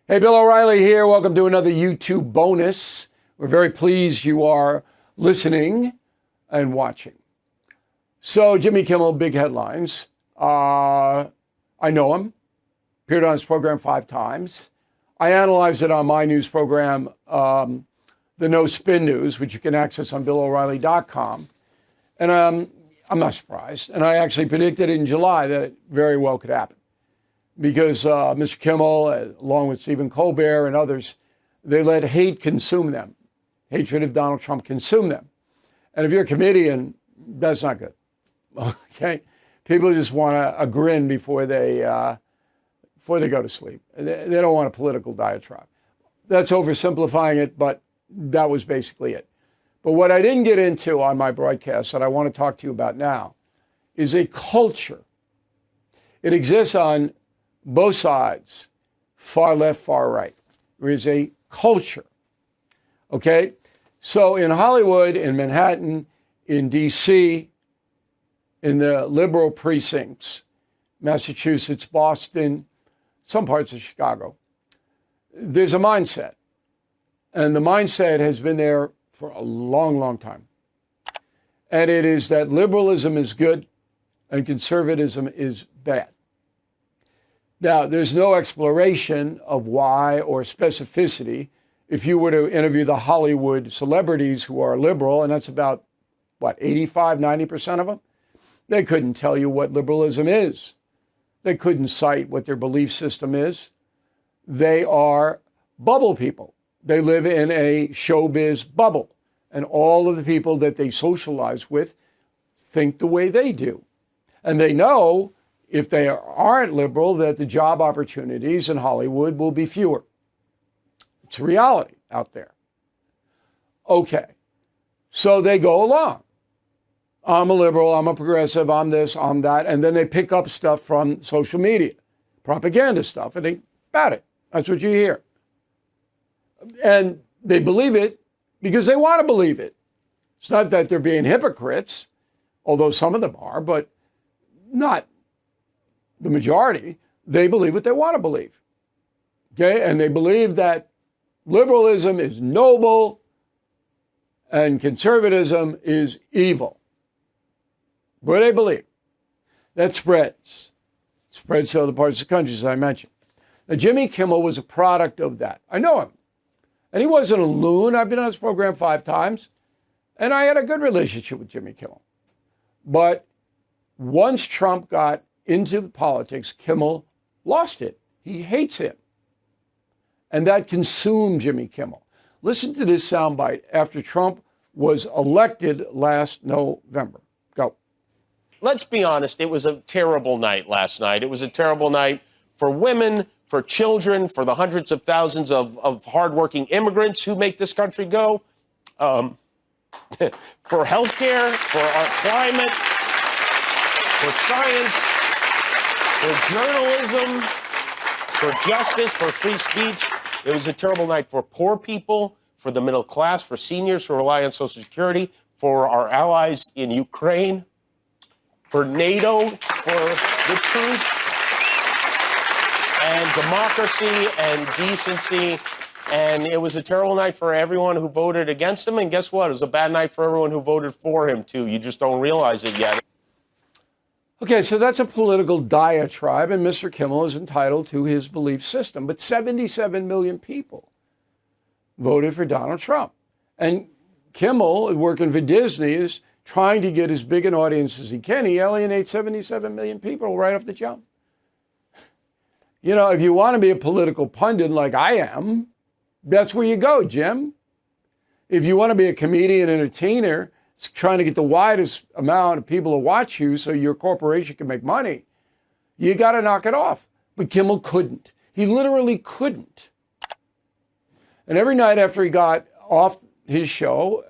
Hey, Bill O'Reilly here. Welcome to another YouTube bonus. We're very pleased you are listening and watching. So, Jimmy Kimmel, big headlines. I know him. Appeared on his program 5 times. I analyzed it on my news program, the No Spin News, which you can access on BillO'Reilly.com. And I'm not surprised. And I actually predicted in July that it very well could happen. Because Mr. Kimmel, along with Stephen Colbert and others, they let hate consume them. Hatred of Donald Trump consume them. And if you're a comedian, that's not good. Okay? People just want a grin before they go to sleep. They don't want a political diatribe. That's oversimplifying it, but that was basically it. But what I didn't get into on my broadcast that I want to talk to you about now is a culture. It exists on both sides, far left, far right. There is a culture. Okay? So in Hollywood, in Manhattan, in D.C., in the liberal precincts, Massachusetts, Boston, some parts of Chicago, there's a mindset. And the mindset has been there for a long, long time. And it is that liberalism is good and conservatism is bad. Now, there's no exploration of why or specificity. If you were to interview the Hollywood celebrities who are liberal, and that's about, 85, 90% of them, they couldn't tell you what liberalism is. They couldn't cite what their belief system is. They are bubble people. They live in a showbiz bubble. And all of the people that they socialize with think the way they do. And they know, if they aren't liberal, that the job opportunities in Hollywood will be fewer. It's a reality out there. Okay, so they go along. I'm a liberal, I'm a progressive, I'm this, I'm that, and then they pick up stuff from social media, propaganda stuff, and they bat it. That's what you hear. And they believe it because they want to believe it. It's not that they're being hypocrites, although some of them are, but not the majority. They believe what they want to believe. Okay? And they believe that liberalism is noble and conservatism is evil. What do they believe? That spreads. It spreads to other parts of the country, as I mentioned. Now, Jimmy Kimmel was a product of that. I know him. And he wasn't a loon. I've been on his program 5 times. And I had a good relationship with Jimmy Kimmel. But once Trump got into politics, Kimmel lost it. He hates him. And that consumed Jimmy Kimmel. Listen to this soundbite after Trump was elected last November. Go. Let's be honest, it was a terrible night last night. It was a terrible night for women, for children, for the hundreds of thousands of hardworking immigrants who make this country go, for healthcare, for our climate, for science, for journalism, for justice, for free speech. It was a terrible night for poor people, for the middle class, for seniors who rely on Social Security, for our allies in Ukraine, for NATO, for the truth and democracy and decency. And it was a terrible night for everyone who voted against him. And guess what? It was a bad night for everyone who voted for him, too. You just don't realize it yet. Okay, so that's a political diatribe, and Mr. Kimmel is entitled to his belief system. But 77 million people voted for Donald Trump. And Kimmel, working for Disney, is trying to get as big an audience as he can. He alienates 77 million people right off the jump. You know, if you want to be a political pundit like I am, that's where you go, Jim. If you want to be a comedian, entertainer, trying to get the widest amount of people to watch you so your corporation can make money, you got to knock it off. But Kimmel couldn't. He literally couldn't. And every night after he got off his show,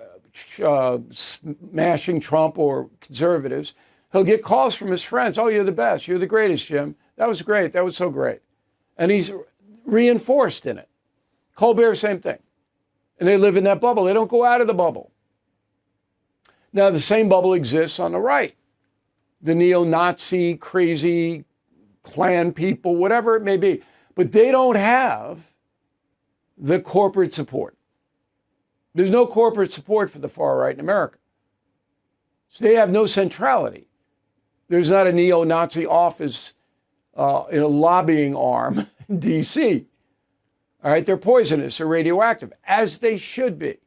smashing Trump or conservatives, he'll get calls from his friends. Oh, you're the best. You're the greatest, Jim. That was great. That was so great. And he's reinforced in it. Colbert, same thing. And they live in that bubble. They don't go out of the bubble. Now, the same bubble exists on the right. The neo-Nazi, crazy Klan people, whatever it may be. But they don't have the corporate support. There's no corporate support for the far right in America. So they have no centrality. There's not a neo-Nazi office in a lobbying arm in D.C. All right, they're poisonous or radioactive, as they should be.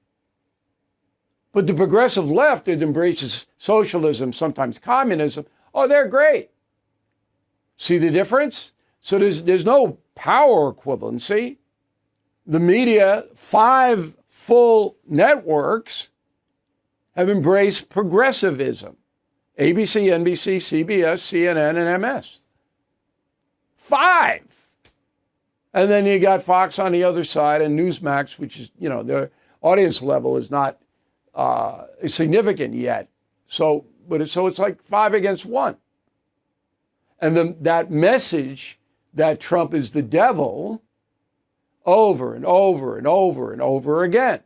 But the progressive left that embraces socialism, sometimes communism, oh, they're great. See the difference? So there's no power equivalency. The media, 5 full networks, have embraced progressivism. ABC, NBC, CBS, CNN, and MS. 5. And then you got Fox on the other side and Newsmax, which is, their audience level is not significant yet. So it's like 5 against 1. And that message that Trump is the devil over and over and over and over again.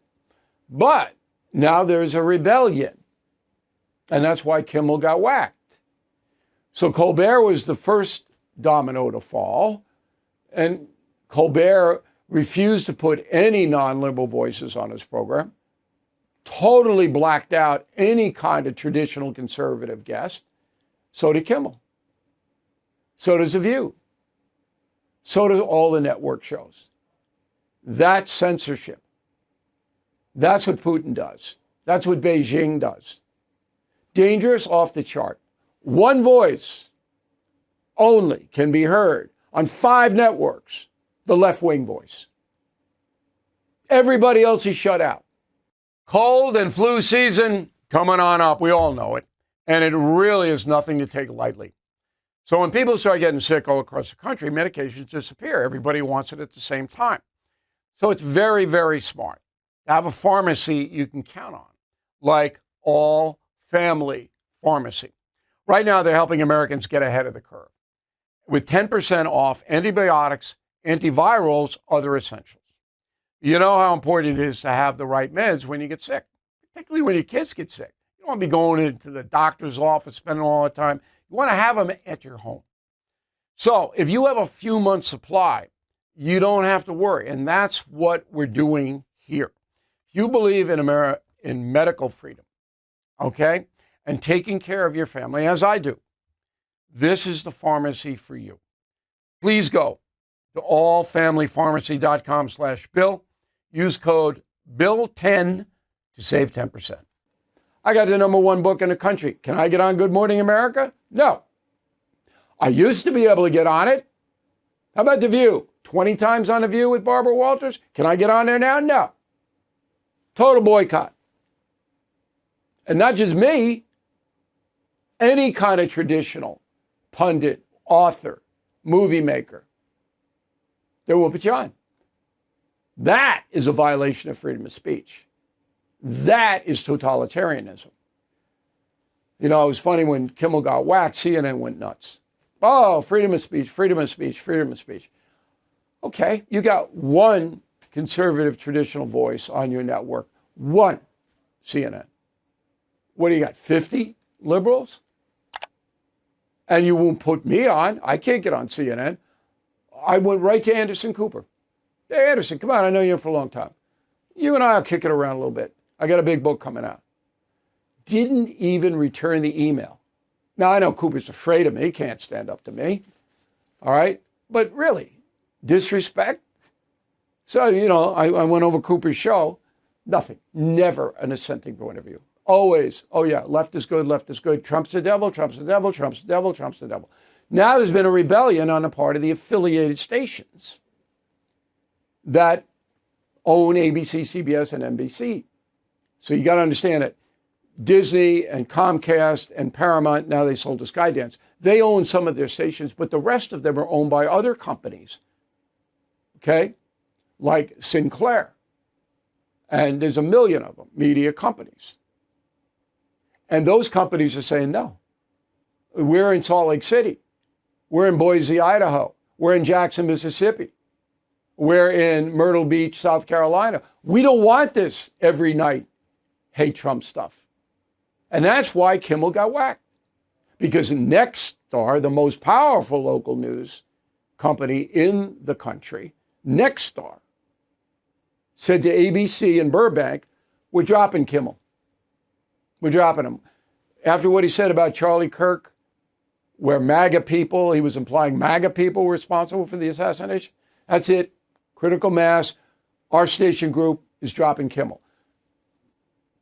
But now there's a rebellion. And that's why Kimmel got whacked. So Colbert was the first domino to fall. And Colbert refused to put any non-liberal voices on his program, totally blacked out any kind of traditional conservative guest. So did Kimmel. So does The View. So do all the network shows. That's censorship. That's what Putin does. That's what Beijing does. Dangerous, off the chart. One voice only can be heard on 5 networks, the left-wing voice. Everybody else is shut out. Cold and flu season coming on up. We all know it. And it really is nothing to take lightly. So when people start getting sick all across the country, medications disappear. Everybody wants it at the same time. So it's very, very smart to have a pharmacy you can count on, like All Family Pharmacy. Right now, they're helping Americans get ahead of the curve with 10% off antibiotics, antivirals, other essentials. You know how important it is to have the right meds when you get sick, particularly when your kids get sick. You don't want to be going into the doctor's office, spending all the time. You want to have them at your home. So if you have a few months' supply, you don't have to worry. And that's what we're doing here. If you believe in medical freedom, okay, and taking care of your family, as I do, this is the pharmacy for you. Please go to allfamilypharmacy.com/Bill. Use code BILL10 to save 10%. I got the #1 book in the country. Can I get on Good Morning America? No. I used to be able to get on it. How about The View? 20 times on The View with Barbara Walters. Can I get on there now? No. Total boycott. And not just me, any kind of traditional pundit, author, movie maker, they will put you on. That is a violation of freedom of speech. That is totalitarianism. It was funny when Kimmel got whacked, CNN went nuts. Oh, freedom of speech, freedom of speech, freedom of speech. Okay, you got one conservative traditional voice on your network, one CNN. What do you got, 50 liberals? And you won't put me on. I can't get on CNN. I went right to Anderson Cooper. Hey, Anderson, come on, I know you for a long time. You and I will kick it around a little bit. I got a big book coming out. Didn't even return the email. Now, I know Cooper's afraid of me, can't stand up to me. All right? But really, disrespect? So, I went over Cooper's show. Nothing. Never an assenting point of view. Always, oh yeah, left is good, left is good. Trump's the devil, Trump's the devil, Trump's the devil, Trump's the devil. Now there's been a rebellion on the part of the affiliated stations that own ABC, CBS, and NBC. So you got to understand it. Disney and Comcast and Paramount, now they sold to Skydance. They own some of their stations, but the rest of them are owned by other companies, okay, like Sinclair. And there's a million of them, media companies. And those companies are saying, no, we're in Salt Lake City. We're in Boise, Idaho. We're in Jackson, Mississippi. We're in Myrtle Beach, South Carolina. We don't want this every night hate Trump stuff. And that's why Kimmel got whacked. Because Nexstar, the most powerful local news company in the country, Nexstar, said to ABC in Burbank, we're dropping Kimmel. We're dropping him. After what he said about Charlie Kirk, where MAGA people, he was implying MAGA people were responsible for the assassination. That's it. Critical mass. Our station group is dropping Kimmel.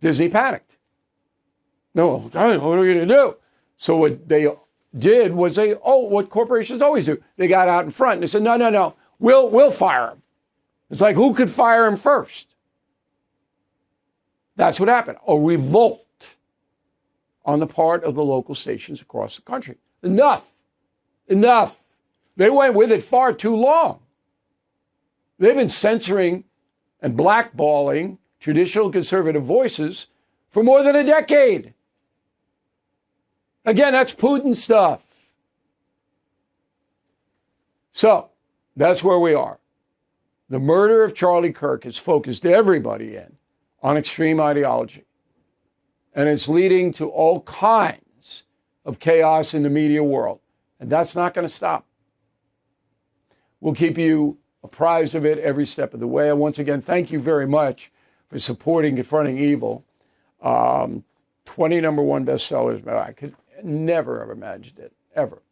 Disney panicked. No, what are we going to do? So what they did was what corporations always do. They got out in front and they said, no, we'll fire him. It's like, who could fire him first? That's what happened. A revolt on the part of the local stations across the country. Enough. They went with it far too long. They've been censoring and blackballing traditional conservative voices for more than a decade. Again, that's Putin stuff. So that's where we are. The murder of Charlie Kirk has focused everybody in on extreme ideology. And it's leading to all kinds of chaos in the media world. And that's not going to stop. We'll keep you apprised of it every step of the way. And once again, thank you very much for supporting Confronting Evil. 20 #1 bestsellers. I could never have imagined it, ever.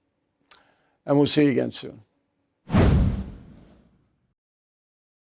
And we'll see you again soon.